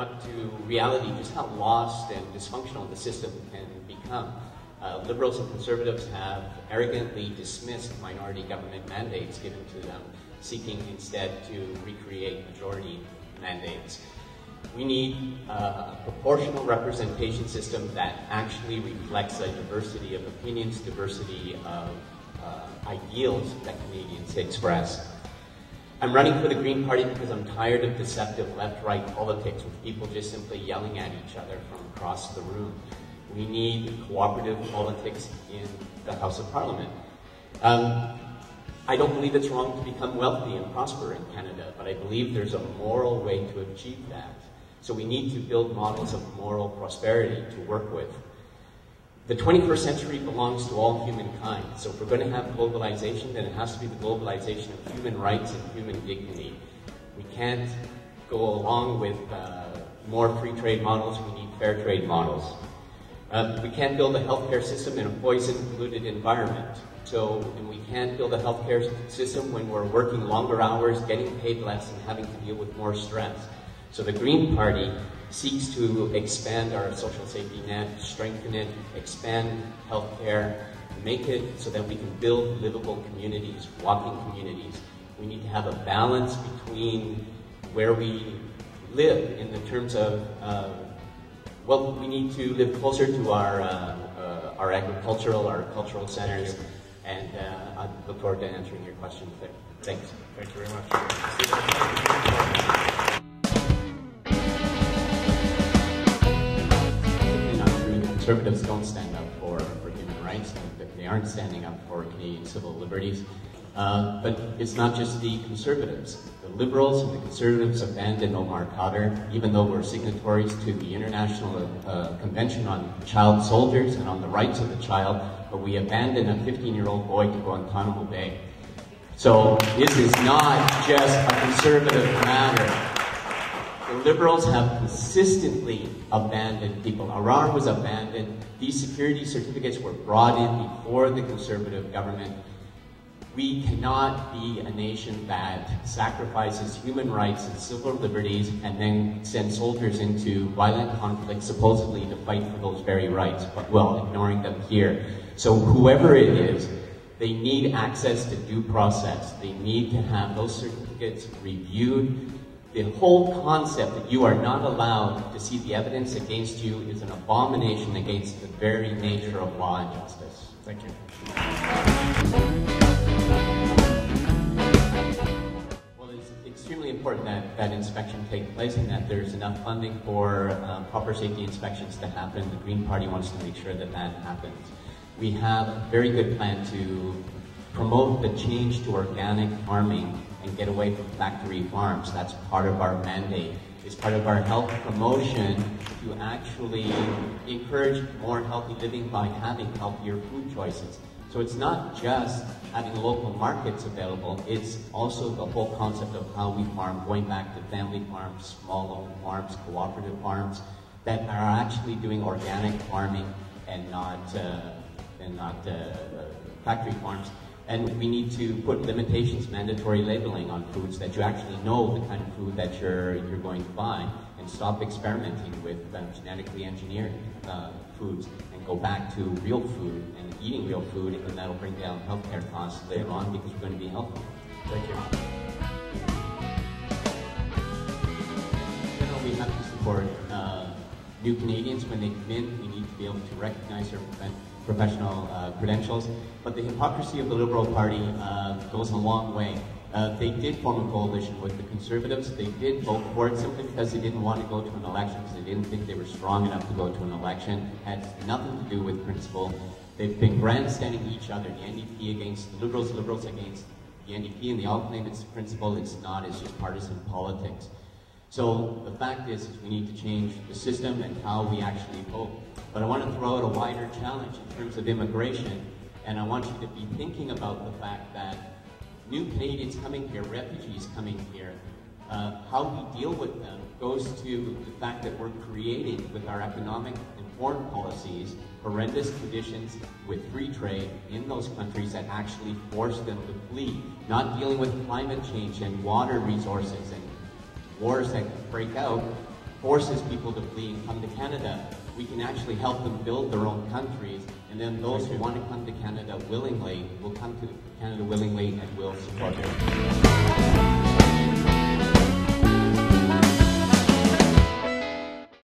brought to reality just how lost and dysfunctional the system can become. Liberals and conservatives have arrogantly dismissed minority government mandates given to them, seeking instead to recreate majority mandates. We need a proportional representation system that actually reflects a diversity of opinions, diversity of ideals that Canadians express. I'm running for the Green Party because I'm tired of deceptive left-right politics with people just simply yelling at each other from across the room. We need cooperative politics in the House of Parliament. I don't believe it's wrong to become wealthy and prosper in Canada, but I believe there's a moral way to achieve that. So we need to build models of moral prosperity to work with. The 21st century belongs to all humankind, so if we're going to have globalization, then it has to be the globalization of human rights and human dignity. We can't go along with more free trade models, we need fair trade models. We can't build a healthcare system in a poison, polluted environment. And we can't build a healthcare system when we're working longer hours, getting paid less, and having to deal with more stress. So the Green Party seeks to expand our social safety net, strengthen it, expand healthcare, make it so that we can build livable communities, walking communities. We need to have a balance between where we live in the terms of, well, we need to live closer to our agricultural, our cultural centers, and I look forward to answering your questions there. Thanks. Thank you very much. Conservatives don't stand up for human rights, they aren't standing up for Canadian civil liberties. But it's not just the Conservatives. The Liberals and the Conservatives abandoned Omar Khadr, even though we're signatories to the International Convention on Child Soldiers and on the rights of the child, but we abandoned a 15-year-old boy to Guantanamo Bay. So this is not just a conservative matter. The Liberals have consistently abandoned people. Arar was abandoned. These security certificates were brought in before the Conservative government. We cannot be a nation that sacrifices human rights and civil liberties and then sends soldiers into violent conflict supposedly to fight for those very rights, but well, ignoring them here. So whoever it is, they need access to due process. They need to have those certificates reviewed. The whole concept that you are not allowed to see the evidence against you is an abomination against the very nature of law and justice. Thank you. Well, it's extremely important that inspection take place and that there's enough funding for proper safety inspections to happen. The Green Party wants to make sure that that happens. We have a very good plan to promote the change to organic farming and get away from factory farms. That's part of our mandate. It's part of our health promotion to actually encourage more healthy living by having healthier food choices. So it's not just having local markets available, it's also the whole concept of how we farm, going back to family farms, small-owned farms, cooperative farms, that are actually doing organic farming and not factory farms. And we need to put limitations, mandatory labeling on foods that you actually know the kind of food that you're going to buy, and stop experimenting with genetically engineered foods and go back to real food and eating real food, and that'll bring down healthcare costs later on because we're going to be healthy. Thank you. You know, we have to support new Canadians when they come in. We need to be able to recognize their professional credentials, but the hypocrisy of the Liberal Party goes a long way. They did form a coalition with the Conservatives. They did vote for it simply because they didn't want to go to an election, because they didn't think they were strong enough to go to an election. It had nothing to do with principle. They've been grandstanding each other, the NDP against the Liberals, the Liberals against the NDP, and they all claim it's principle. It's not, it's just partisan politics. So the fact is we need to change the system and how we actually vote. But I want to throw out a wider challenge in terms of immigration, and I want you to be thinking about the fact that new Canadians coming here, refugees coming here, how we deal with them goes to the fact that we're creating, with our economic and foreign policies, horrendous conditions with free trade in those countries that actually force them to flee. Not dealing with climate change and water resources and wars that can break out, forces people to flee and come to Canada. We can actually help them build their own countries, and then those who want to come to Canada willingly will come to Canada willingly and will support them.